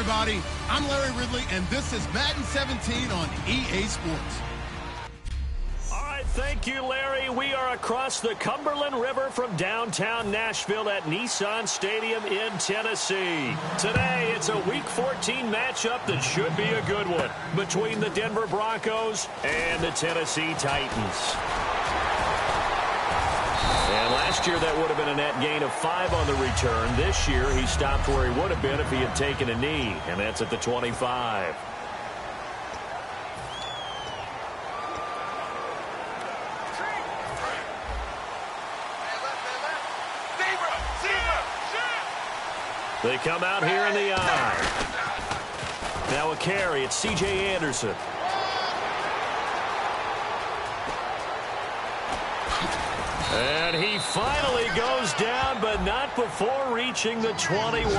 everybody. I'm Larry Ridley, and this is Madden 17 on EA Sports. All right, thank you, Larry. We are across the Cumberland River from downtown Nashville at Nissan Stadium in Tennessee. Today, it's a Week 14 matchup that should be a good one between the Denver Broncos and the Tennessee Titans. And last year, that would have been a net gain of 5 on the return. This year, he stopped where he would have been if he had taken a knee, and that's at the 25. They come out here in the eye. Now a carry. It's C.J. Anderson. And he finally goes down, but not before reaching the 21.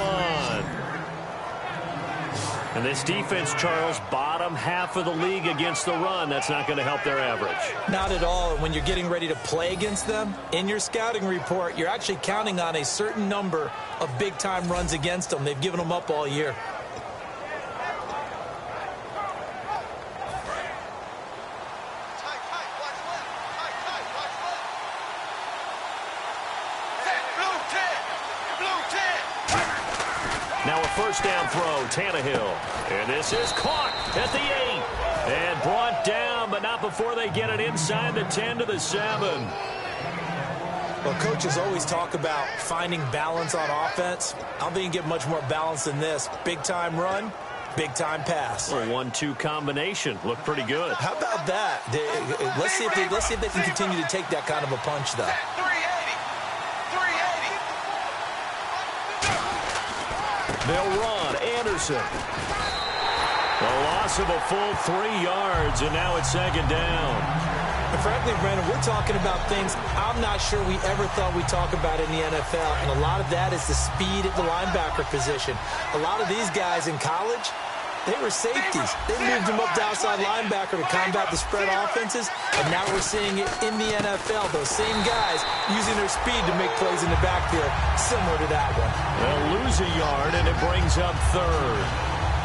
And this defense, Charles, bottom half of the league against the run. That's not going to help their average. Not at all. When you're getting ready to play against them, in your scouting report, you're actually counting on a certain number of big-time runs against them. They've given them up all year. Now a first down throw, Tannehill. And this is caught at the 8. And brought down, but not before they get it inside the 10 to the 7. Well, coaches always talk about finding balance on offense. I don't think you can get much more balance than this. Big-time run, big-time pass. A 1-2 combination. Looked pretty good. How about that? Let's see if they can continue to take that kind of a punch, though. They'll run. Anderson. The loss of a full 3 yards, and now it's second down. And frankly, Brandon, we're talking about things I'm not sure we ever thought we'd talk about in the NFL, and a lot of that is the speed at the linebacker position. A lot of these guys in college, they were safeties. They moved them up to outside linebacker to combat the spread offenses, and now we're seeing it in the NFL. Those same guys using their speed to make plays in the backfield, similar to that one. They'll lose a yard, and it brings up third.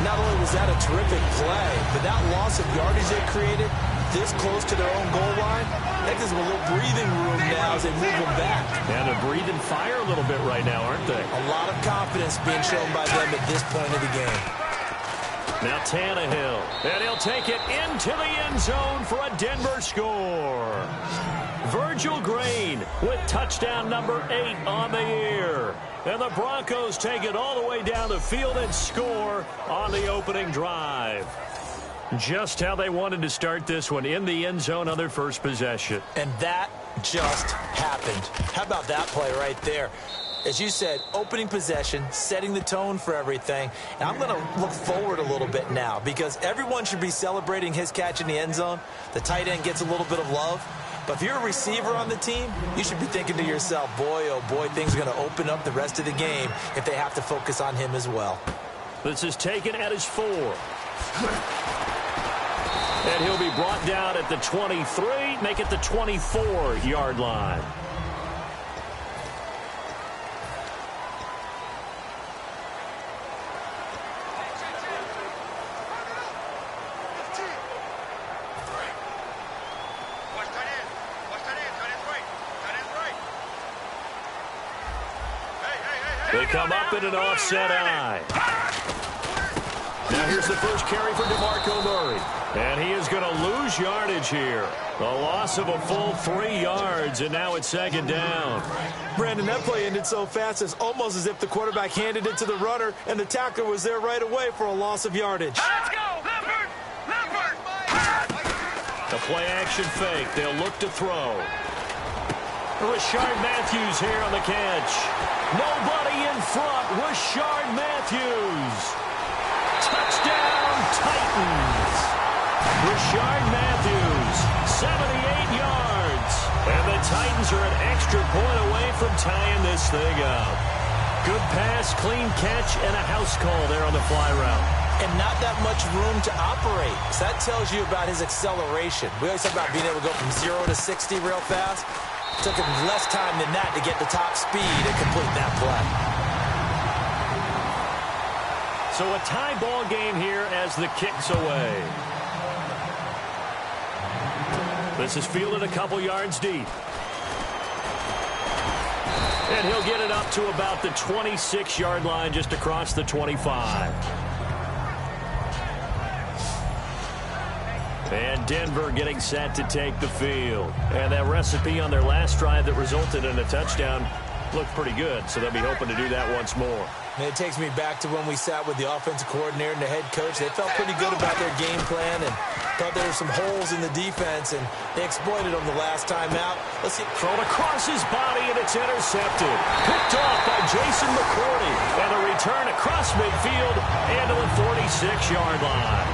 Not only was that a terrific play, but that loss of yardage they created this close to their own goal line, that gives them a little breathing room now as they move them back. And they're breathing fire a little bit right now, aren't they? A lot of confidence being shown by them at this point of the game. Now Tannehill, and he'll take it into the end zone for a Denver score. Virgil Green with touchdown number 8 on the year. And the Broncos take it all the way down the field and score on the opening drive. Just how they wanted to start this one, in the end zone on their first possession. And that just happened. How about that play right there? As you said, opening possession, setting the tone for everything. And I'm going to look forward a little bit now because everyone should be celebrating his catch in the end zone. The tight end gets a little bit of love. But if you're a receiver on the team, you should be thinking to yourself, boy, oh boy, things are going to open up the rest of the game if they have to focus on him as well. This is taken at his 4. And he'll be brought down at the 23, make it the 24-yard line. They come up in an offset eye. Now here's the first carry for DeMarco Murray. And he is going to lose yardage here. A loss of a full 3 yards, and now it's second down. Brandon, that play ended so fast, it's almost as if the quarterback handed it to the runner, and the tackler was there right away for a loss of yardage. Let's go! Leopard! Leopard! The play-action fake. They'll look to throw. Rashard Matthews here on the catch. Nobody in front. Rashard Matthews. Touchdown, Titans. Rashard Matthews, 78 yards. And the Titans are an extra point away from tying this thing up. Good pass, clean catch, and a house call there on the fly route. And not that much room to operate. So that tells you about his acceleration. We always talk about being able to go from 0 to 60 real fast. Took him less time than that to get the top speed and complete that play. So a tie ball game here as the kick's away. This is fielded a couple yards deep. And he'll get it up to about the 26-yard line, just across the 25. And Denver getting set to take the field. And that recipe on their last drive that resulted in a touchdown looked pretty good, so they'll be hoping to do that once more. And it takes me back to when we sat with the offensive coordinator and the head coach. They felt pretty good about their game plan and thought there were some holes in the defense, and they exploited them the last time out. Let's see. Thrown across his body, and it's intercepted. Picked off by Jason McCourty. And a return across midfield and to the 46-yard line.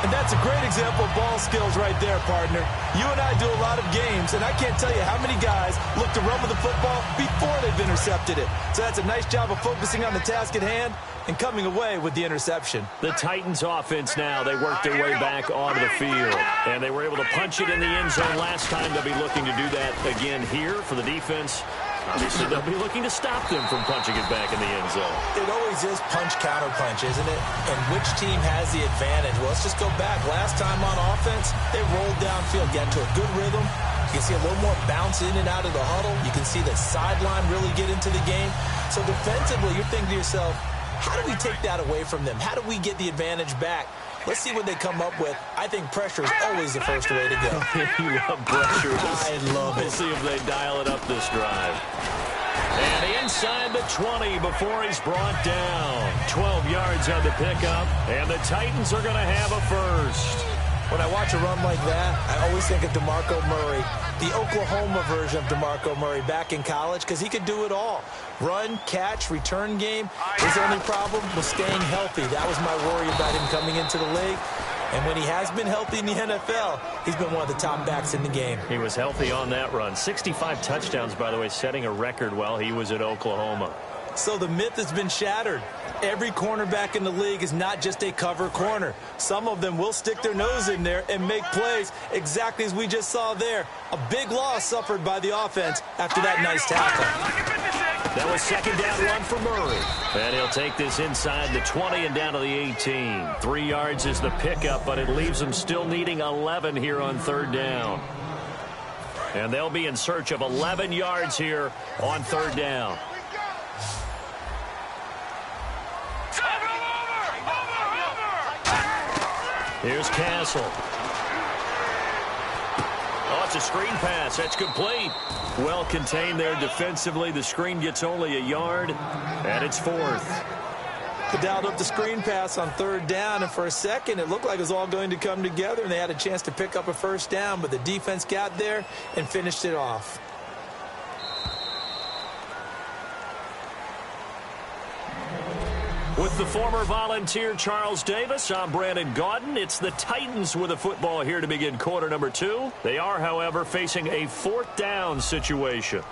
And that's a great example of ball skills right there, partner. You and I do a lot of games, and I can't tell you how many guys look to run with the football before they've intercepted it. So that's a nice job of focusing on the task at hand and coming away with the interception. The Titans offense now, they worked their way back onto the field. And they were able to punch it in the end zone last time. They'll be looking to do that again here for the defense. Obviously, they'll be looking to stop them from punching it back in the end zone. It always is punch-counter-punch, isn't it? And which team has the advantage? Well, let's just go back. Last time on offense, they rolled downfield, got into a good rhythm. You can see a little more bounce in and out of the huddle. You can see the sideline really get into the game. So defensively, you're thinking to yourself, how do we take that away from them? How do we get the advantage back? Let's see what they come up with. I think pressure is always the first way to go. You love pressure. I love it. We'll see if they dial it up this drive. And inside the 20 before he's brought down. 12 yards on the pickup. And the Titans are going to have a first. When I watch a run like that, I always think of DeMarco Murray, the Oklahoma version of DeMarco Murray back in college, because he could do it all. Run, catch, return game. His only problem was staying healthy. That was my worry about him coming into the league. And when he has been healthy in the NFL, he's been one of the top backs in the game. He was healthy on that run. 65 touchdowns, by the way, setting a record while he was at Oklahoma. So the myth has been shattered. Every cornerback in the league is not just a cover corner. Some of them will stick their nose in there and make plays exactly as we just saw there. A big loss suffered by the offense after that nice tackle. That was second down run for Murray. And he'll take this inside the 20 and down to the 18. 3 yards is the pickup, but it leaves them still needing 11 here on third down. And they'll be in search of 11 yards here on third down. Here's Castle. Oh, it's a screen pass. That's complete. Well contained there defensively. The screen gets only a yard, and it's fourth. They dialed up the screen pass on third down, and for a second it looked like it was all going to come together, and they had a chance to pick up a first down, but the defense got there and finished it off. With the former Volunteer Charles Davis, I'm Brandon Gaudin. It's the Titans with the football here to begin quarter number 2. They are, however, facing a fourth down situation.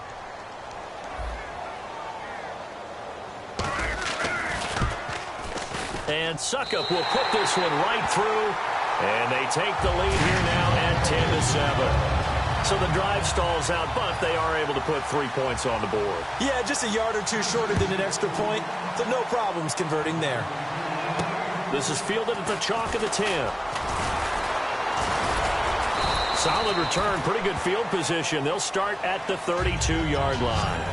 And Suckup will put this one right through, and they take the lead here now at 10-7. So the drive stalls out, but they are able to put 3 points on the board. Yeah, just a yard or two shorter than an extra point, so no problems converting there. This is fielded at the chalk of the 10. Solid return, pretty good field position. They'll start at the 32-yard line.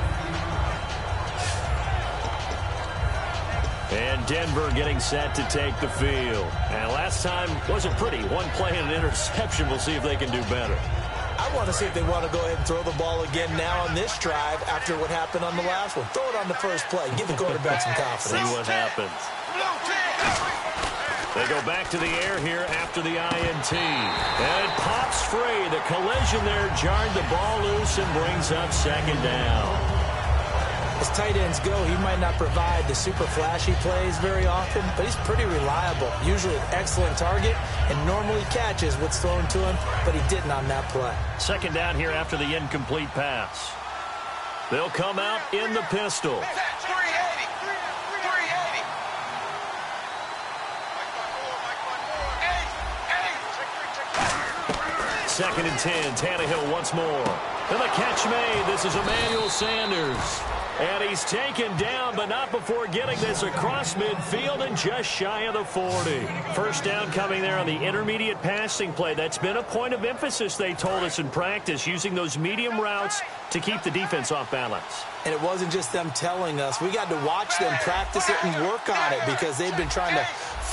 And Denver getting set to take the field. And last time wasn't pretty. One play and an interception. We'll see if they can do better. I want to see if they want to go ahead and throw the ball again now on this drive after what happened on the last one. Throw it on the first play. Give the quarterback some confidence. See what happens. They go back to the air here after the INT. And it pops free. The collision there jarred the ball loose and brings up second down. As tight ends go, he might not provide the super flashy plays very often, but he's pretty reliable. Usually an excellent target and normally catches what's thrown to him, but he didn't on that play. Second down here after the incomplete pass. They'll come out in the pistol. 380. Second and 10. Tannehill once more. And the catch made. This is Emmanuel Sanders. And he's taken down, but not before getting this across midfield and just shy of the 40. First down coming there on the intermediate passing play. That's been a point of emphasis, they told us in practice, using those medium routes to keep the defense off balance. And it wasn't just them telling us. We got to watch them practice it and work on it because they've been trying to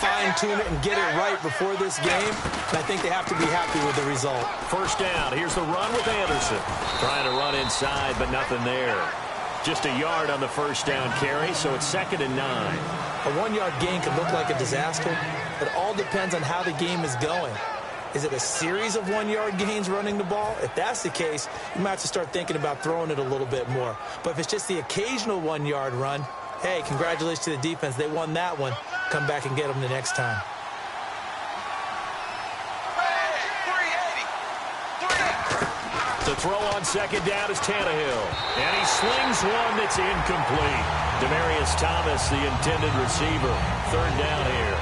fine-tune it and get it right before this game. And I think they have to be happy with the result. First down. Here's the run with Anderson. Trying to run inside, but nothing there. Just a yard on the first down carry, so it's 2nd and 9. A 1-yard gain could look like a disaster. It all depends on how the game is going. Is it a series of 1-yard gains running the ball? If that's the case, you might have to start thinking about throwing it a little bit more. But if it's just the occasional 1-yard run, hey, congratulations to the defense. They won that one. Come back and get them the next time. The throw on 2nd down is Tannehill. And he slings one that's incomplete. Demaryius Thomas, the intended receiver. 3rd down here.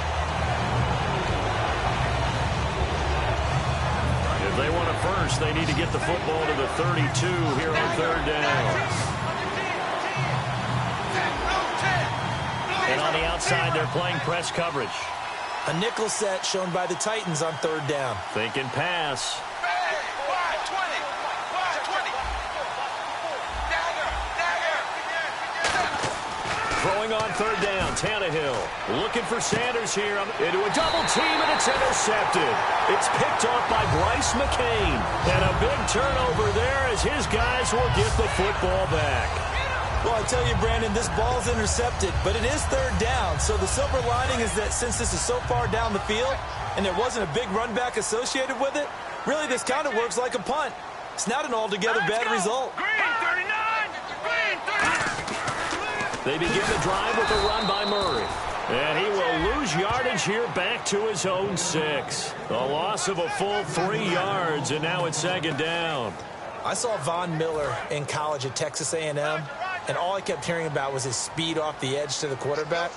If they want a first, they need to get the football to the 32 here on 3rd down. And on the outside, they're playing press coverage. A nickel set shown by the Titans on 3rd down. Thinking pass. Throwing on 3rd down, Tannehill looking for Sanders here into a double team, and it's intercepted. It's picked off by Bryce McCain. And a big turnover there as his guys will get the football back. Well, I tell you, Brandon, this ball's intercepted, but it is 3rd down. So the silver lining is that since this is so far down the field and there wasn't a big run back associated with it, really this kind of works like a punt. It's not an altogether bad result. Green 39! Green 39! They begin the drive with a run by Murray. And he will lose yardage here back to his own 6. A loss of a full 3 yards, and now it's 2nd down. I saw Von Miller in college at Texas A&M, and all I kept hearing about was his speed off the edge to the quarterback.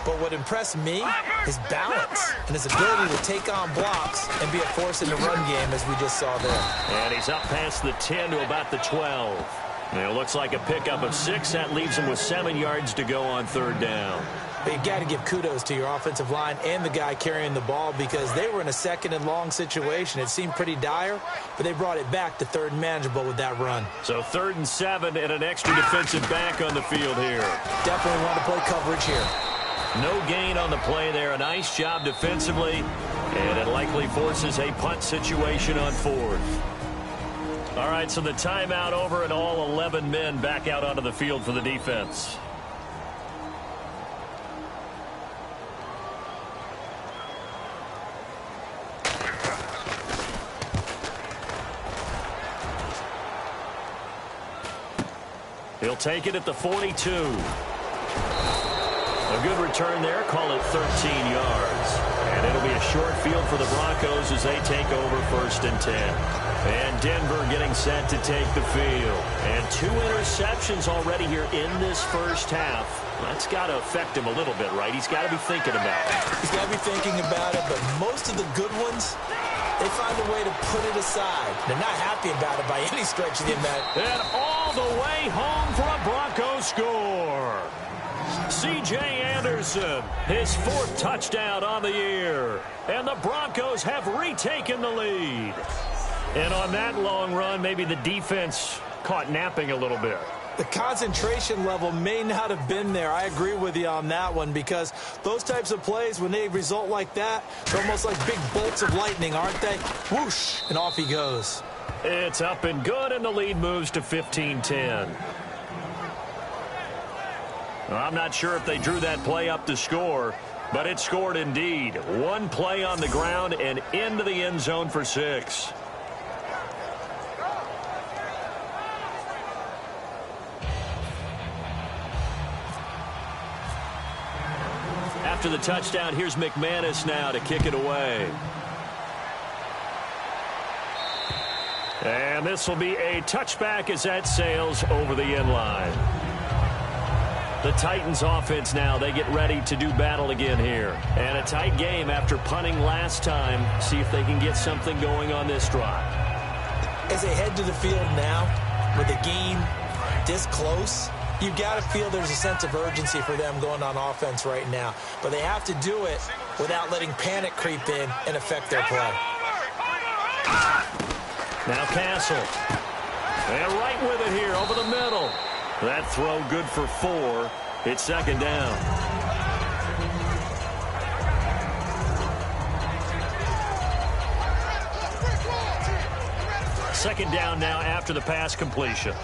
But what impressed me, his balance and his ability to take on blocks and be a force in the run game, as we just saw there. And he's up past the 10 to about the 12. And it looks like a pickup of 6. That leaves him with 7 yards to go on 3rd down. But you got to give kudos to your offensive line and the guy carrying the ball because they were in a 2nd and long situation. It seemed pretty dire, but they brought it back to 3rd and manageable with that run. So 3rd and 7 and an extra defensive back on the field here. Definitely want to play coverage here. No gain on the play there. A nice job defensively, and it likely forces a punt situation on 4th. All right, so the timeout over and all 11 men back out onto the field for the defense. He'll take it at the 42. A good return there, call it 13 yards. And it'll be a short field for the Broncos as they take over 1st and 10. And Denver getting set to take the field. And 2 interceptions already here in this first half. That's got to affect him a little bit, right? He's got to be thinking about it. He's got to be thinking about it, but most of the good ones, they find a way to put it aside. They're not happy about it by any stretch of the imagination. And all the way home for a Bronco score. C.J. Anderson, his 4th touchdown on the year. And the Broncos have retaken the lead. And on that long run, maybe the defense caught napping a little bit. The concentration level may not have been there. I agree with you on that one because those types of plays, when they result like that, they're almost like big bolts of lightning, aren't they? Whoosh, and off he goes. It's up and good, and the lead moves to 15-10. I'm not sure if they drew that play up to score, but it scored indeed. 1 play on the ground and into the end zone for 6. After the touchdown, here's McManus now to kick it away. And this will be a touchback as that sails over the end line. The Titans offense now, they get ready to do battle again here. And a tight game after punting last time. See if they can get something going on this drive. As they head to the field now, with the game this close, You've got to feel there's a sense of urgency for them going on offense right now. But they have to do it without letting panic creep in and affect their play. Now Castle. And right with it here over the middle. That throw good for 4. It's second down. Second down now after the pass completion.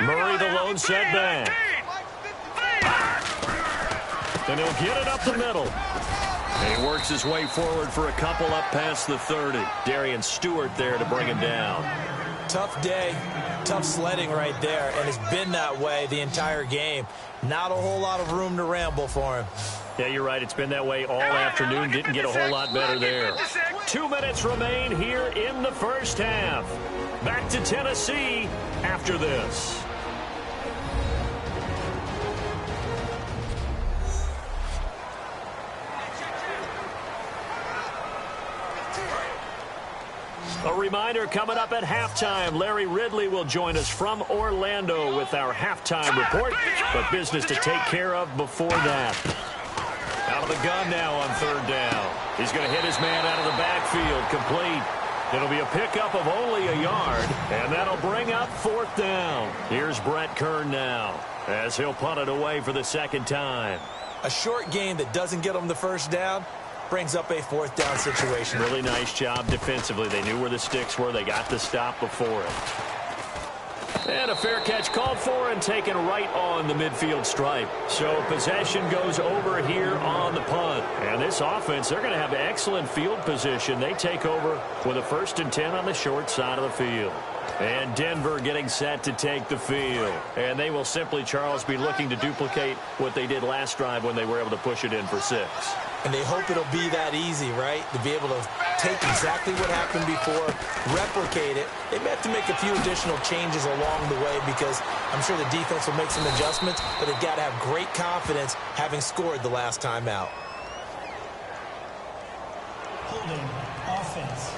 Murray, the lone setback. And he'll get it up the middle. And he works his way forward for a couple up past the 30. Darian Stewart there to bring him down. Tough day, tough sledding right there, and it's been that way the entire game. Not a whole lot of room to ramble for him. Yeah, you're right. It's been that way all afternoon. Didn't get a whole lot better there. 2 minutes remain here in the first half. Back to Tennessee after this. A reminder, coming up at halftime, Larry Ridley will join us from Orlando with our halftime report, but business to take care of before that. Out of the gun now on third down. He's going to hit his man out of the backfield, complete. It'll be a pickup of only a yard, and that'll bring up fourth down. Here's Brett Kern now, as he'll punt it away for the second time. A short game that doesn't get him the first down brings up a fourth down situation. Really nice job defensively. They knew where the sticks were. They got the stop before it. And a fair catch called for and taken right on the midfield stripe. So possession goes over here on the punt. And this offense, they're going to have excellent field position. They take over with a 1st and 10 on the short side of the field. And Denver getting set to take the field. And they will simply, Charles, be looking to duplicate what they did last drive when they were able to push it in for 6. And they hope it'll be that easy, right? To be able to take exactly what happened before, replicate it. They may have to make a few additional changes along the way because I'm sure the defense will make some adjustments, but they've got to have great confidence having scored the last time out. Holding offense.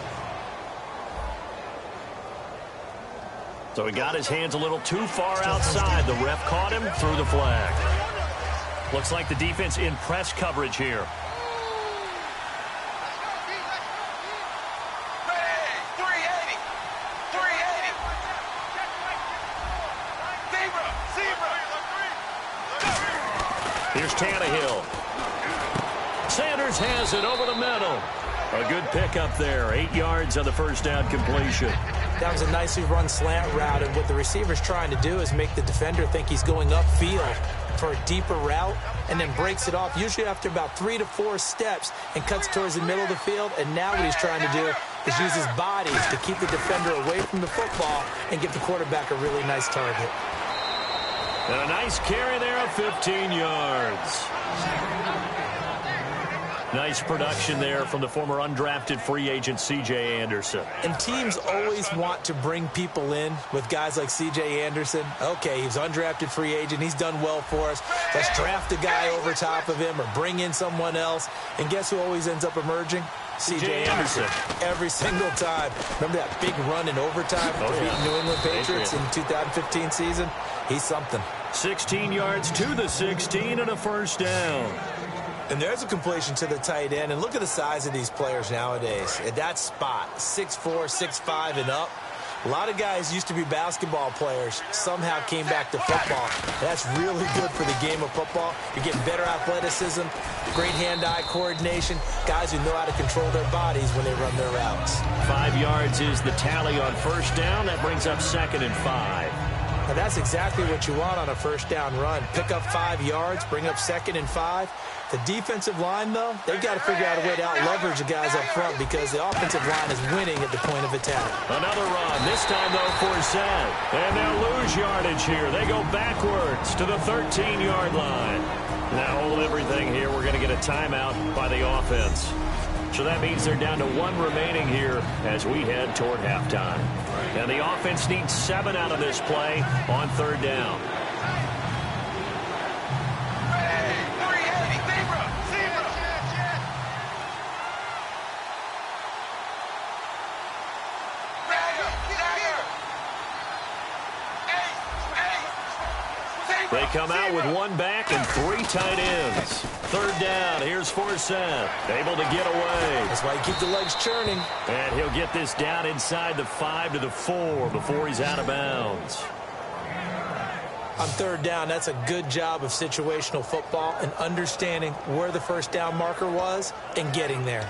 So he got his hands a little too far outside. The ref caught him, threw the flag. Looks like the defense in press coverage here. Here's Tannehill. Sanders has it over the middle. A good pickup there. 8 yards on the first down completion. That was a nicely run slant route, and what the receiver's trying to do is make the defender think he's going upfield for a deeper route and then breaks it off, usually after about 3 to 4 steps, and cuts towards the middle of the field. And now what he's trying to do is use his body to keep the defender away from the football and give the quarterback a really nice target. And a nice carry there of 15 yards. Nice production there from the former undrafted free agent C.J. Anderson. And teams always want to bring people in with guys like C.J. Anderson. Okay, he's undrafted free agent. He's done well for us. Let's draft a guy over top of him or bring in someone else. And guess who always ends up emerging? C.J. Anderson. Every single time. Remember that big run in overtime for the New England Patriots in the 2015 season? He's something. 16 yards to the 16 and a first down. And there's a completion to the tight end. And look at the size of these players nowadays. At that spot, 6'4", 6'5", and up. A lot of guys used to be basketball players, somehow came back to football. That's really good for the game of football. You're getting better athleticism, great hand-eye coordination, guys who know how to control their bodies when they run their routes. 5 yards is the tally on first down. That brings up 2nd and 5. Now that's exactly what you want on a first down run. Pick up 5 yards, bring up 2nd and 5. The defensive line, though, they've got to figure out a way to out-leverage the guys up front because the offensive line is winning at the point of attack. Another run, this time, though, for Zed. And they'll lose yardage here. They go backwards to the 13-yard line. Now hold everything here. We're going to get a timeout by the offense. So that means they're down to 1 remaining here as we head toward halftime. And the offense needs 7 out of this play on third down. come out with one back and 3 tight ends. Third down, here's Forsett, able to get away. That's why you keep the legs churning. And he'll get this down inside the 5 to the 4 before he's out of bounds. On third down, that's a good job of situational football and understanding where the first down marker was and getting there.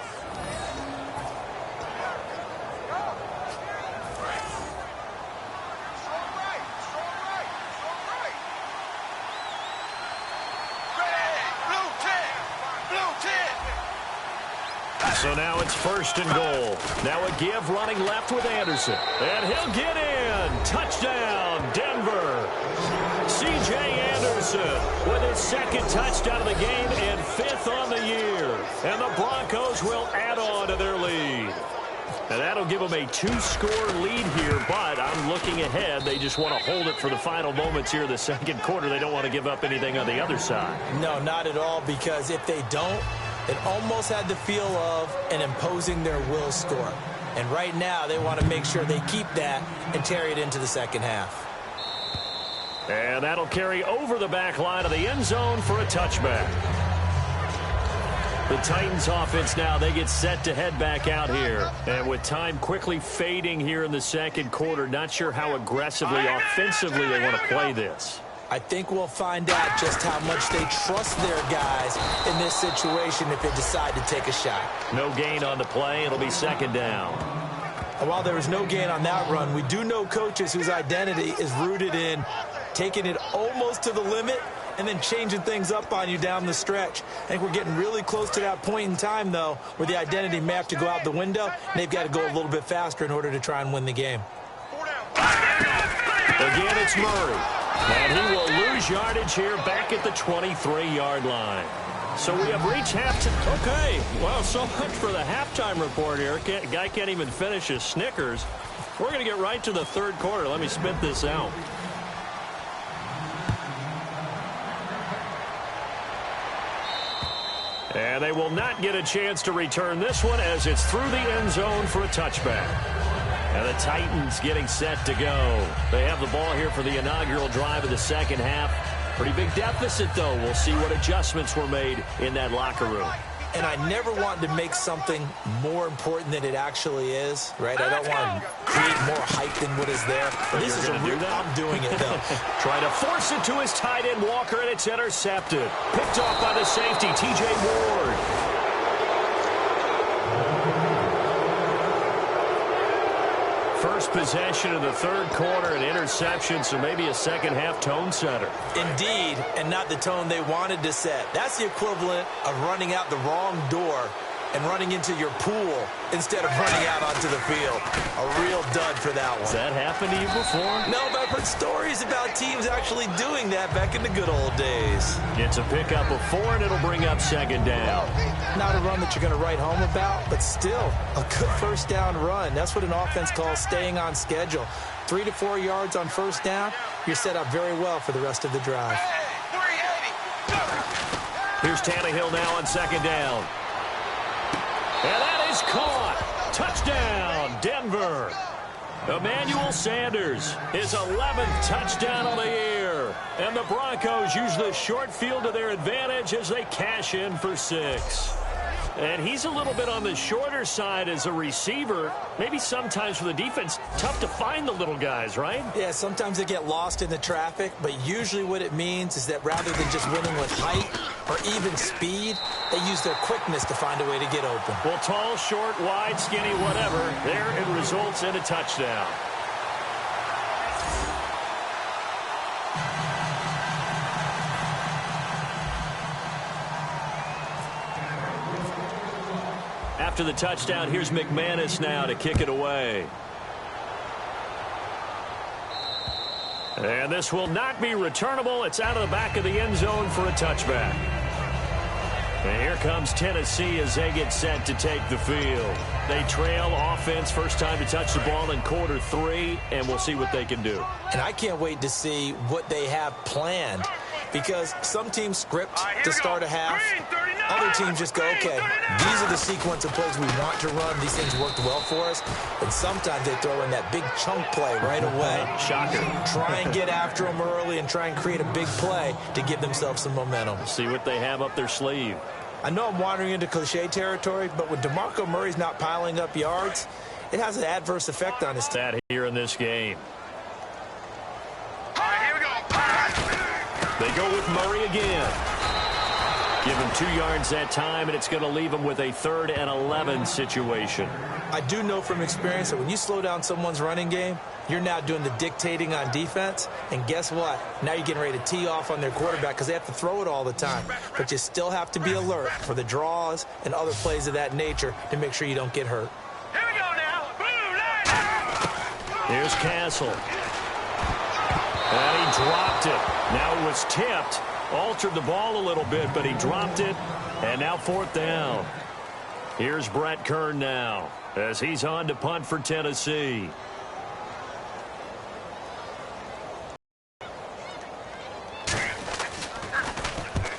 So now it's 1st and goal. Now a give running left with Anderson. And he'll get in. Touchdown, Denver. C.J. Anderson with his 2nd touchdown of the game and 5th on the year. And the Broncos will add on to their lead. And that'll give them a 2-score lead here, but I'm looking ahead. They just want to hold it for the final moments here in the 2nd quarter. They don't want to give up anything on the other side. No, not at all, because if they don't, it almost had the feel of an imposing their will score. And right now, they want to make sure they keep that and carry it into the 2nd half. And that'll carry over the back line of the end zone for a touchback. The Titans offense now, they get set to head back out here. And with time quickly fading here in the 2nd quarter, not sure how aggressively, offensively they want to play this. I think we'll find out just how much they trust their guys in this situation if they decide to take a shot. No gain on the play. It'll be 2nd down. And while there was no gain on that run, we do know coaches whose identity is rooted in taking it almost to the limit and then changing things up on you down the stretch. I think we're getting really close to that point in time, though, where the identity may have to go out the window, and they've got to go a little bit faster in order to try and win the game. Again, it's Murray. And he will lose yardage here back at the 23-yard line. So we have reached halftime. Okay, well, so much for the halftime report here. Guy can't even finish his Snickers. We're going to get right to the 3rd quarter. Let me spit this out. And they will not get a chance to return this one as it's through the end zone for a touchback. And the Titans getting set to go. They have the ball here for the inaugural drive of the 2nd half. Pretty big deficit, though. We'll see what adjustments were made in that locker room. And I never want to make something more important than it actually is, right? I don't want to create more hype than what is there. But this is a real, I'm doing it, though. Trying to force it to his tight end, Walker, and it's intercepted. Picked off by the safety, T.J. Ward. First possession of the 3rd quarter, an interception, so maybe a 2nd half tone setter. Indeed, and not the tone they wanted to set. That's the equivalent of running out the wrong door and running into your pool instead of running out onto the field. A real dud for that one. Has that happened to you before? No, but I've heard stories about teams actually doing that back in the good old days. It's a pickup of 4, and it'll bring up 2nd down. Not a run that you're going to write home about, but still a good first down run. That's what an offense calls staying on schedule. 3 to 4 yards on first down, you're set up very well for the rest of the drive. Here's Tannehill now on 2nd down. And that is caught. Touchdown, Denver. Emmanuel Sanders, his 11th touchdown of the year. And the Broncos use the short field to their advantage as they cash in for 6. And he's a little bit on the shorter side as a receiver. Maybe sometimes for the defense, tough to find the little guys, right? Yeah, sometimes they get lost in the traffic, but usually what it means is that rather than just winning with height or even speed, they use their quickness to find a way to get open. Well, tall, short, wide, skinny, whatever, there it results in a touchdown. After the touchdown, here's McManus now to kick it away. And this will not be returnable. It's out of the back of the end zone for a touchback. And here comes Tennessee as they get set to take the field. They trail offense, first time to touch the ball in quarter 3, and we'll see what they can do. And I can't wait to see what they have planned, because some teams script to start a half. Other other teams just go, okay, these are the sequence of plays we want to run. These things worked well for us. And sometimes they throw in that big chunk play right away. Shocker. Try and get after them early and try and create a big play to give themselves some momentum. See what they have up their sleeve. I know I'm wandering into cliche territory, but when DeMarco Murray's not piling up yards, it has an adverse effect on his team. That here in this game. All right, here we go. They go with Murray again. Give him 2 yards that time, and it's going to leave him with a 3rd and 11 situation. I do know from experience that when you slow down someone's running game, you're now doing the dictating on defense. And guess what? Now you're getting ready to tee off on their quarterback because they have to throw it all the time. But you still have to be alert for the draws and other plays of that nature to make sure you don't get hurt. Here we go now. Blue line. Here's Castle. And he dropped it. Now it was tipped. Altered the ball a little bit, but he dropped it. And now 4th down. Here's Brett Kern now as he's on to punt for Tennessee.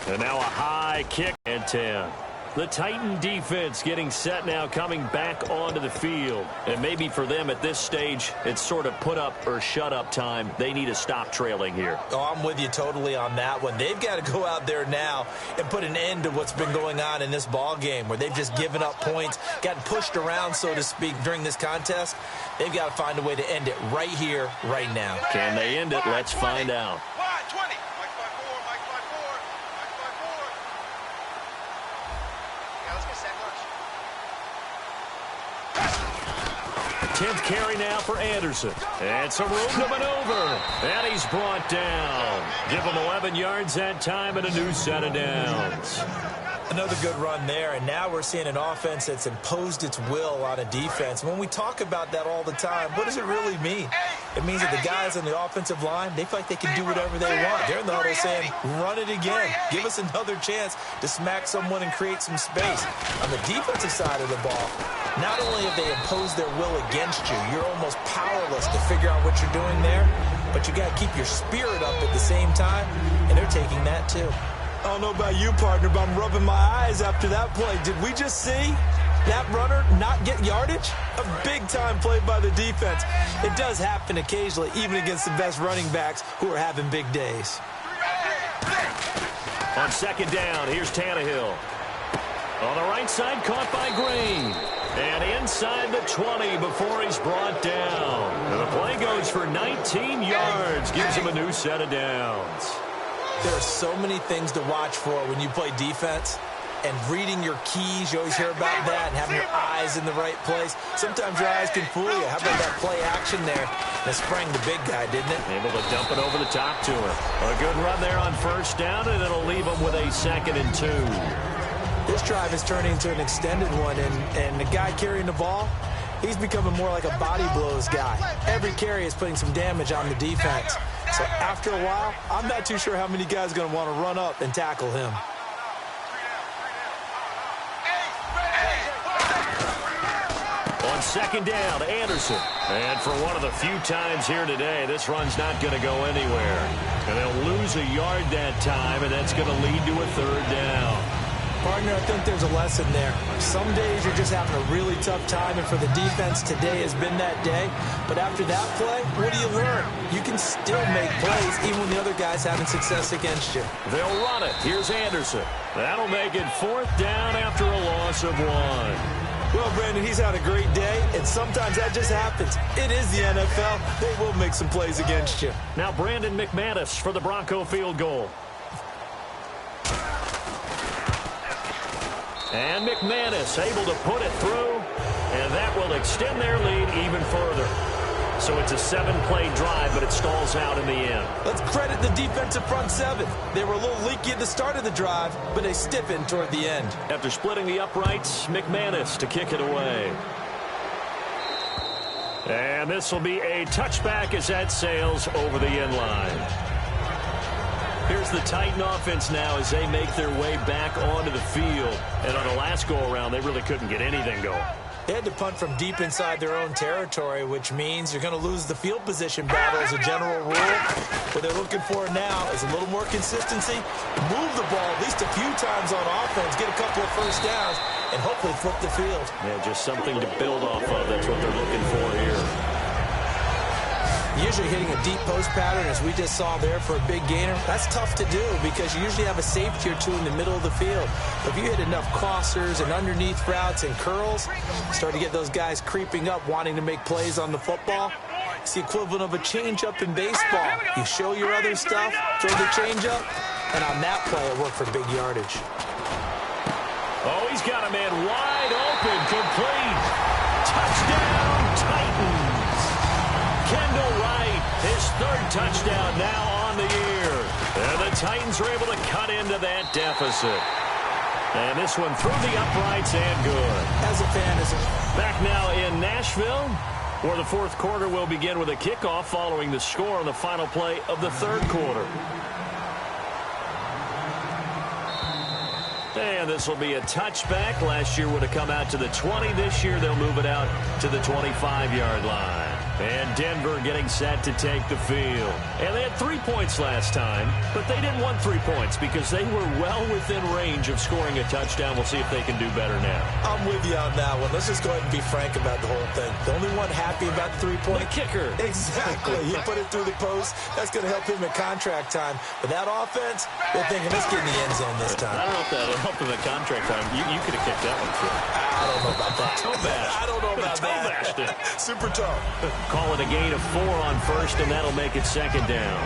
And now a high kick at 10. The Titan defense getting set now, coming back onto the field. And maybe for them at this stage, it's sort of put up or shut up time. They need to stop trailing here. Oh, I'm with you totally on that one. They've got to go out there now and put an end to what's been going on in this ball game where they've just given up points, gotten pushed around, so to speak, during this contest. They've got to find a way to end it right here, right now. Can they end it? Let's find out. Wide 20. Mike 5-4. Mike 5-4. Mike 5-4. Yeah, let's get sack lunch. 10th carry now for Anderson. And some room to maneuver. And he's brought down. Give him 11 yards that time and a new set of downs. Another good run there, and now we're seeing an offense that's imposed its will on a defense. When we talk about that all the time, what does it really mean? It means that the guys on the offensive line, they feel like they can do whatever they want. They're in the huddle saying, run it again. Give us another chance to smack someone and create some space. On the defensive side of the ball, not only have they imposed their will against you, you're almost powerless to figure out what you're doing there, but you got to keep your spirit up at the same time, and they're taking that too. I don't know about you, partner, but I'm rubbing my eyes after that play. Did we just see that runner not get yardage? A big-time play by the defense. It does happen occasionally, even against the best running backs who are having big days. On 2nd down, here's Tannehill. On the right side, caught by Green. And inside the 20 before he's brought down. And the play goes for 19 yards. Gives him a new set of downs. There are so many things to watch for when you play defense. And reading your keys, you always hear about that, and having your eyes in the right place. Sometimes your eyes can fool you. How about that play action there? That sprang the big guy, didn't it? Able to dump it over the top to him. A good run there on 1st down, and it'll leave him with a 2nd and 2. This drive is turning into an extended one, and the guy carrying the ball, he's becoming more like a body blows guy. Every carry is putting some damage on the defense. So after a while, I'm not too sure how many guys are going to want to run up and tackle him. On 2nd down, Anderson. And for one of the few times here today, this run's not going to go anywhere. And they'll lose a yard that time, and that's going to lead to a 3rd down. Partner, I think there's a lesson there. Some days you're just having a really tough time, and for the defense, today has been that day. But after that play, what do you learn? You can still make plays even when the other guy's having success against you. They'll run it. Here's Anderson. That'll make it 4th down after a loss of 1. Well, Brandon, he's had a great day, and sometimes that just happens. It is the NFL. They will make some plays against you. Now Brandon McManus for the Bronco field goal. And McManus able to put it through, and that will extend their lead even further. So it's a 7-play drive, but it stalls out in the end. Let's credit the defensive front 7. They were a little leaky at the start of the drive, but they stiffened toward the end. After splitting the uprights, McManus to kick it away. And this will be a touchback as that sails over the end line. Here's the Titan offense now as they make their way back onto the field. And on the last go-around, they really couldn't get anything going. They had to punt from deep inside their own territory, which means you're going to lose the field position battle as a general rule. What they're looking for now is a little more consistency, move the ball at least a few times on offense, get a couple of first downs, and hopefully flip the field. Yeah, just something to build off of. That's what they're looking for here. Usually hitting a deep post pattern, as we just saw there for a big gainer, that's tough to do because you usually have a safety or two in the middle of the field. But if you hit enough crossers and underneath routes and curls, start to get those guys creeping up, wanting to make plays on the football. It's the equivalent of a changeup in baseball. You show your other stuff, throw the changeup, and on that play, it worked for big yardage. Oh, he's got a man wide open, complete. Touchdown, Titans. Kendall Wright, his third touchdown now on the year. And the Titans are able to cut into that deficit. And this one through the uprights and good. As a fan, back now in Nashville, where the fourth quarter will begin with a kickoff following the score on the final play of the third quarter. And this will be a touchback. Last year would have come out to the 20. This year they'll move it out to the 25-yard line. And Denver getting set to take the field. And they had 3 points last time, but they didn't want 3 points because they were well within range of scoring a touchdown. We'll see if they can do better now. I'm with you on that one. Let's just go ahead and be frank about the whole thing. The only one happy about the 3-point. The kicker. Exactly. He put it through the post. That's going to help him in contract time. But that offense, they're thinking, let's get in the end zone this time. I don't know if that'll help him in contract time. You could have kicked that one through. I don't know about that. I don't know about that. Super tough. Call it a gain of 4 on first, and that'll make it second down.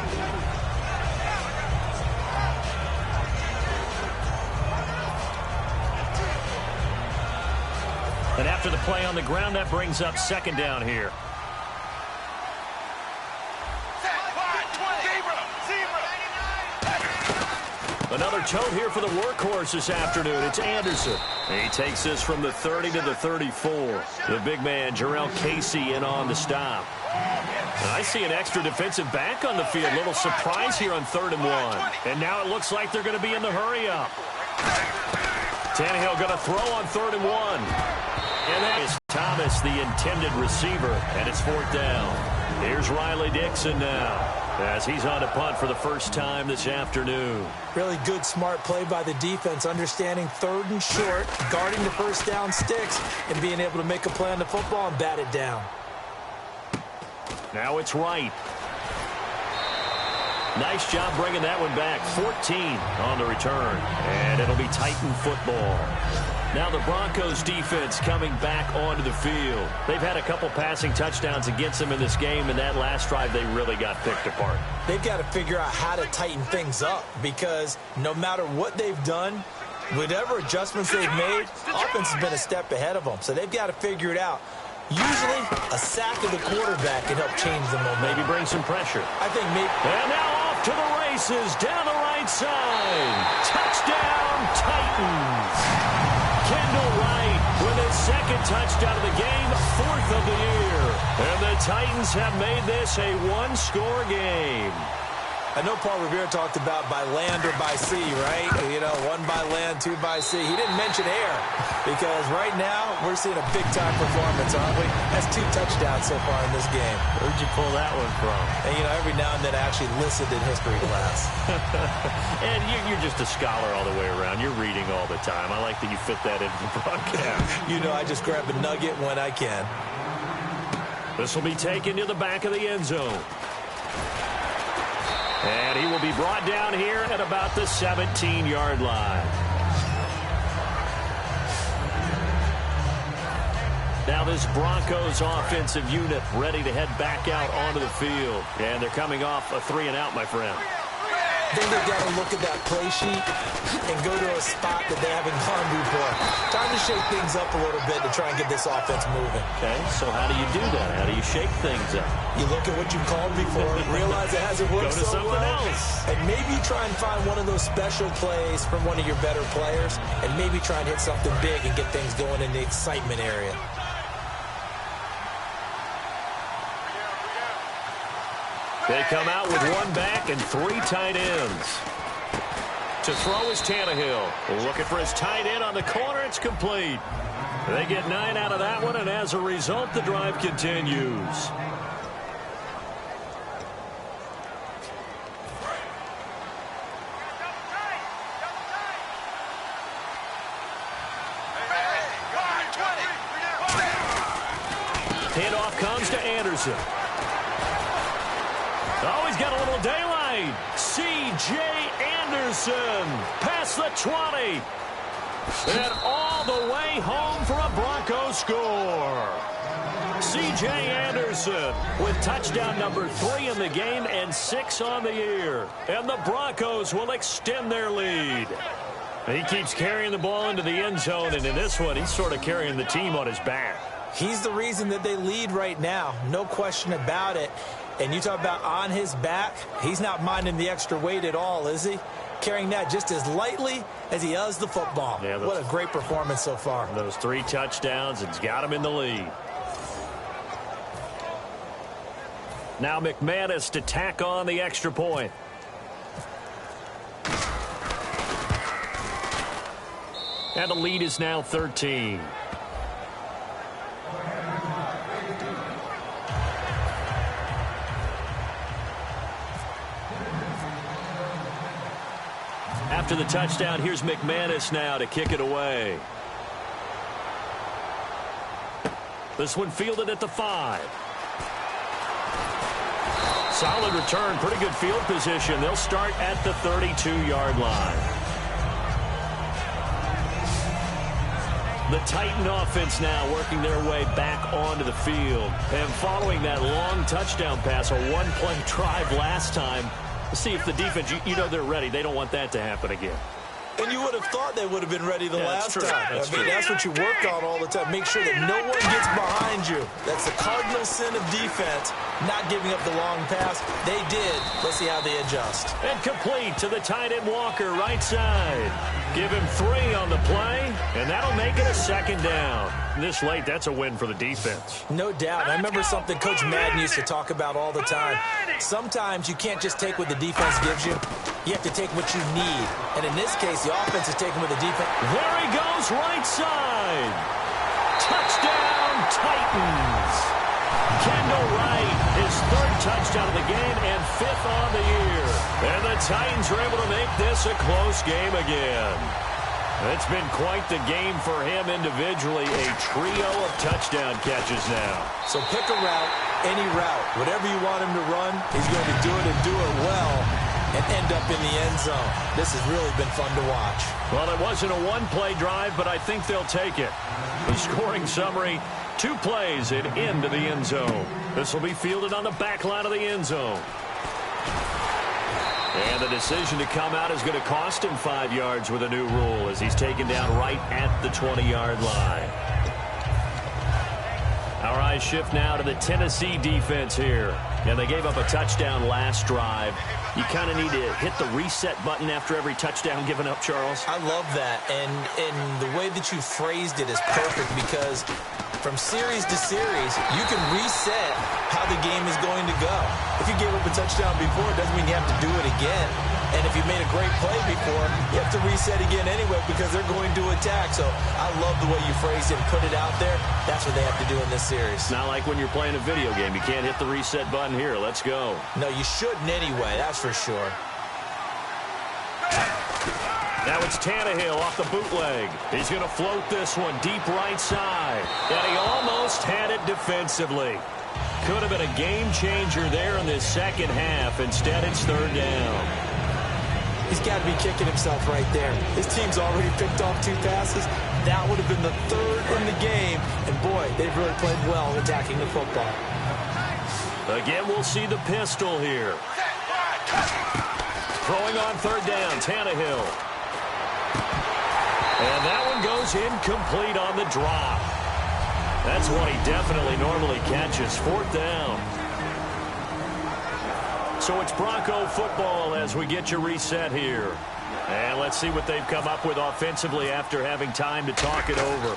And after the play on the ground, that brings up second down here. Another tote here for the workhorse this afternoon. It's Anderson. He takes this from the 30 to the 34. The big man, Jarrell Casey, in on the stop. And I see an extra defensive back on the field. Little surprise here on 3rd and 1. And now it looks like they're going to be in the hurry-up. Tannehill going to throw on 3rd and 1. And that is Thomas, the intended receiver, and it's 4th down. Here's Riley Dixon now, as he's on to punt for the first time this afternoon. Really good, smart play by the defense, understanding 3rd and short, guarding the first down sticks, and being able to make a play on the football and bat it down. Now it's Wright. Nice job bringing that one back. 14 on the return, and it'll be Titan football. Now the Broncos defense coming back onto the field. They've had a couple passing touchdowns against them in this game, and that last drive they really got picked apart. They've got to figure out how to tighten things up because no matter what they've done, whatever adjustments they've made, offense has been a step ahead of them. So they've got to figure it out. Usually, a sack of the quarterback can help change the momentum. Maybe bring some pressure. I think maybe. And now off to the races down the right side. Touchdown, Titans. Kendall Wright with his second touchdown of the game, 4th of the year. And the Titans have made this a one-score game. I know Paul Revere talked about by land or by sea, right? You know, 1 by land, 2 by sea. He didn't mention air because right now we're seeing a big-time performance, aren't we? That's 2 touchdowns so far in this game. Where'd you pull that one from? And, you know, every now and then I actually listened in history class. And you're just a scholar all the way around. You're reading all the time. I like that you fit that into the broadcast. You know, I just grab a nugget when I can. This will be taken to the back of the end zone. And he will be brought down here at about the 17-yard line. Now this Broncos offensive unit ready to head back out onto the field. And they're coming off a 3-and-out, my friend. I think they've got to look at that play sheet and go to a spot that they haven't gone before. Time to shake things up a little bit to try and get this offense moving. Okay, so how do you do that? How do you shake things up? You look at what you've called before, realize it hasn't worked so well. Go to something else. And maybe try and find one of those special plays from one of your better players, and maybe try and hit something big and get things going in the excitement area. They come out with 1 back and 3 tight ends. To throw is Tannehill. Looking for his tight end on the corner. It's complete. They get 9 out of that one, and as a result, the drive continues. Handoff comes to Anderson. Oh, he's got a little daylight. C.J. Anderson past the 20. And all the way home for a Broncos score. C.J. Anderson with touchdown number 3 in the game and 6 on the year. And the Broncos will extend their lead. He keeps carrying the ball into the end zone, and in this one, he's sort of carrying the team on his back. He's the reason that they lead right now. No question about it. And you talk about on his back, he's not minding the extra weight at all, is he? Carrying that just as lightly as he does the football. Yeah, what a great performance so far. Those 3 touchdowns, it's got him in the lead. Now McManus to tack on the extra point. And the lead is now 13. After the touchdown, here's McManus now to kick it away. This one fielded at the 5. Solid return, pretty good field position. They'll start at the 32-yard line. The Titan offense now working their way back onto the field. And following that long touchdown pass, a one-play drive last time, see if the defense, you know they're ready. They don't want that to happen again. And you would have thought they would have been ready the last time. That's true. That's what you work on all the time. Make sure that no one gets behind you. That's the cardinal sin of defense, not giving up the long pass. They did. Let's see how they adjust. And complete to the tight end Walker, right side. Give him 3 on the play, and that'll make it a 2nd down. This late, that's a win for the defense. No doubt. I remember something Coach Madden used to talk about all the time. Sometimes you can't just take what the defense gives you. You have to take what you need. And in this case, the offense is taking what the defense... There he goes, right side. Touchdown, Titans. Kendall Wright, his 3rd touchdown of the game and 5th on the year. And the Titans are able to make this a close game again. It's been quite the game for him individually. A trio of touchdown catches now. So pick a route, any route. Whatever you want him to run, he's going to do it and do it well and end up in the end zone. This has really been fun to watch. Well, it wasn't a one-play drive, but I think they'll take it. The scoring summary, 2 plays and into the end zone. This will be fielded on the back line of the end zone. And the decision to come out is going to cost him 5 yards with a new rule as he's taken down right at the 20-yard line. Our eyes shift now to the Tennessee defense here. And they gave up a touchdown last drive. You kind of need to hit the reset button after every touchdown given up, Charles. I love that. And the way that you phrased it is perfect because from series to series, you can reset how the game is going to go. If you gave up a touchdown before, it doesn't mean you have to do it again. And if you made a great play before, you have to reset again anyway because they're going to attack. So I love the way you phrased it and put it out there. That's what they have to do in this series. It's not like when you're playing a video game. You can't hit the reset button here. Let's go. No, you shouldn't anyway. That's for sure. Now it's Tannehill off the bootleg. He's going to float this one deep right side. And he almost had it defensively. Could have been a game changer there in this second half. Instead, it's 3rd down. He's got to be kicking himself right there. His team's already picked off 2 passes. That would have been the 3rd in the game. And, boy, they've really played well attacking the football. Again, we'll see the pistol here. Throwing on 3rd down, Tannehill. And that one goes incomplete on the drop. That's what he definitely normally catches. 4th down. So it's Bronco football as we get you reset here. And let's see what they've come up with offensively after having time to talk it over.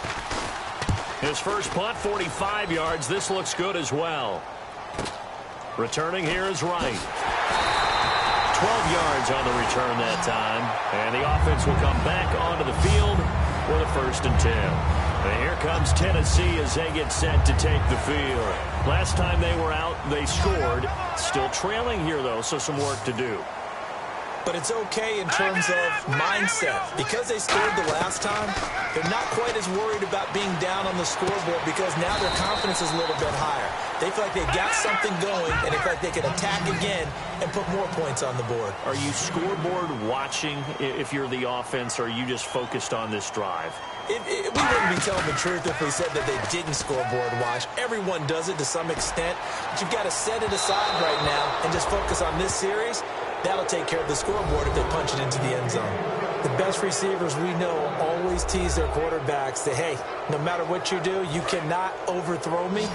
His first punt, 45 yards. This looks good as well. Returning here is Wright. 12 yards on the return that time. And the offense will come back onto the field with a 1st and 10. And here comes Tennessee as they get set to take the field. Last time they were out, they scored. Still trailing here, though, so some work to do. But it's okay in terms of mindset. Because they scored the last time, they're not quite as worried about being down on the scoreboard because now their confidence is a little bit higher. They feel like they've got something going, and they feel like they can attack again and put more points on the board. Are you scoreboard watching if you're the offense, or are you just focused on this drive? We wouldn't be telling the truth if we said that they didn't scoreboard watch. Everyone does it to some extent, but you've got to set it aside right now and just focus on this series. That'll take care of the scoreboard if they punch it into the end zone. The best receivers we know always tease their quarterbacks that, hey, no matter what you do, you cannot overthrow me.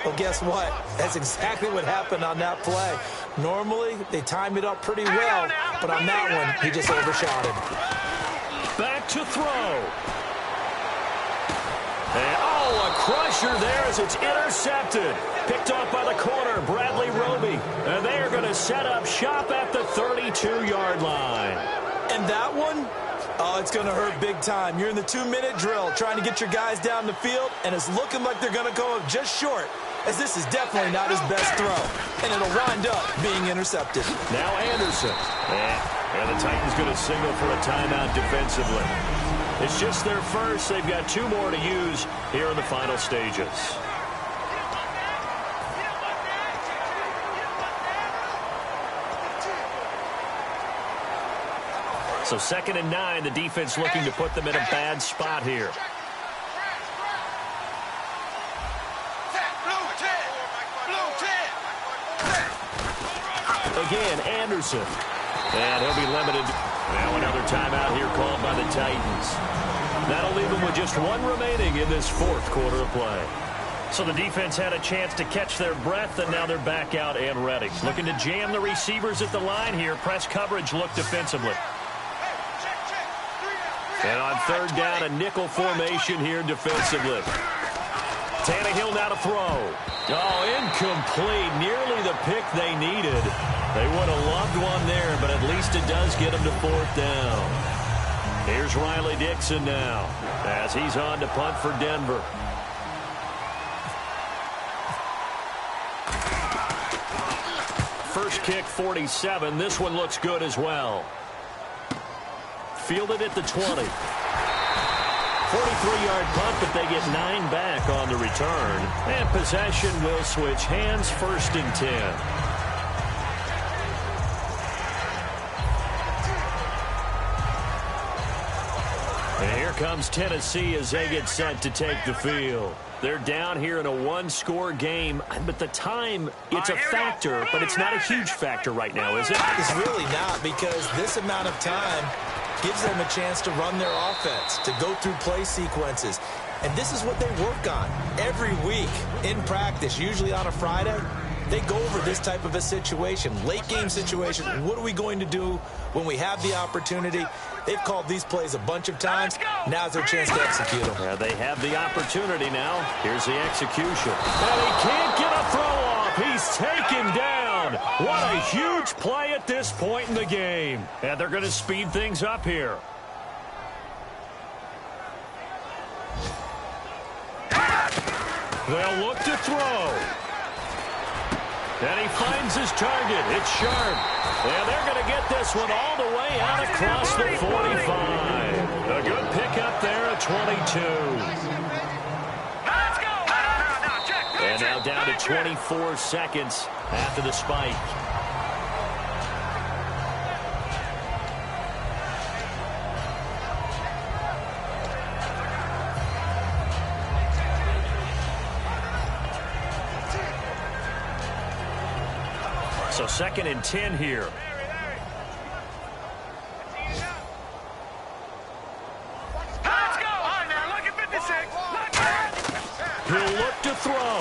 Well, guess what? That's exactly what happened on that play. Normally, they time it up pretty well, but on that one, he just overshot him. Back to throw. And, a crusher there as it's intercepted. Picked off by the corner, Bradley Roby. And they are going to set up shop at the 32-yard line. And that one, it's going to hurt big time. You're in the 2-minute drill trying to get your guys down the field, and it's looking like they're going to go just short, as this is definitely not his best throw. And it'll wind up being intercepted. Now Anderson. And the Titans going to signal for a timeout defensively. It's just their first. They've got 2 more to use here in the final stages. So 2nd and 9, the defense looking to put them in a bad spot here. Again, Anderson. And he'll be limited. Now another timeout here called by the Titans. That'll leave them with just 1 remaining in this 4th quarter of play. So the defense had a chance to catch their breath, and now they're back out and ready. Looking to jam the receivers at the line here. Press coverage look defensively. And on 3rd down, a nickel formation here defensively. Tannehill now to throw. Incomplete. Nearly the pick they needed. They would have loved one there, but at least it does get them to 4th down. Here's Riley Dixon now as he's on to punt for Denver. First kick, 47. This one looks good as well. Fielded at the 20. 43-yard punt, but they get 9 back on the return. And possession will switch hands, 1st and 10. And here comes Tennessee as they get set to take the field. They're down here in a 1-score game, but the time, it's a factor, but it's not a huge factor right now, is it? It's really not, because this amount of time gives them a chance to run their offense, to go through play sequences. And this is what they work on every week in practice, usually on a Friday. They go over this type of a situation, late-game situation. What are we going to do when we have the opportunity? They've called these plays a bunch of times. Now's their chance to execute them. Yeah, they have the opportunity now. Here's the execution. And he can't get a throw off. He's taken down. What a huge play at this point in the game. And they're going to speed things up here. They'll look to throw. And he finds his target. It's Sharp. And they're going to get this one all the way out across the 45. A good pickup there at 22. And now down to 24 seconds after the spike. So 2nd and 10 here. Let's go! All right, now look at 56. He'll look to throw.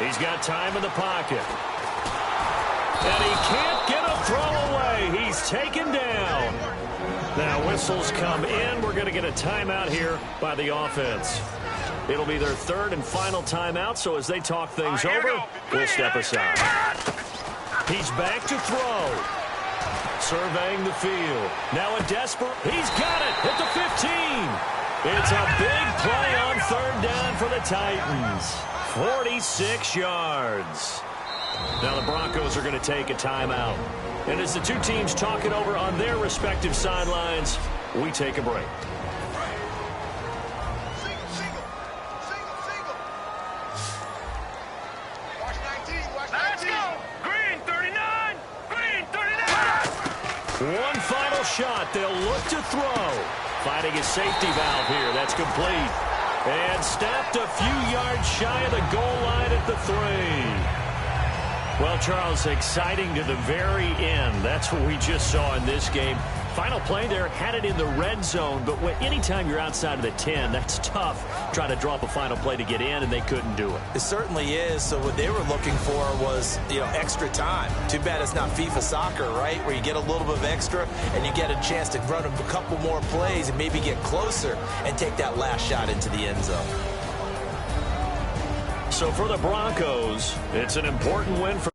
He's got time in the pocket. And he can't get a throw away. He's taken down. Now whistles come in. We're going to get a timeout here by the offense. It'll be their 3rd and final timeout, so as they talk things over, we'll step aside. He's back to throw. Surveying the field. Now a desperate. He's got it at the 15. It's a big play on third down for the Titans. 46 yards. Now the Broncos are going to take a timeout. And as the two teams talk it over on their respective sidelines, we take a break. Let's go. Green 39. Green 39. One final shot. They'll look to throw. Finding his safety valve here. That's complete. And snapped a few yards shy of the goal line at the 3. Well, Charles, exciting to the very end. That's what we just saw in this game. Final play there, had it in the red zone, but anytime you're outside of the 10, that's tough trying to draw up a final play to get in, and they couldn't do it. It certainly is. So what they were looking for was, extra time. Too bad it's not FIFA soccer, right, where you get a little bit of extra and you get a chance to run a couple more plays and maybe get closer and take that last shot into the end zone. So for the Broncos, it's an important win for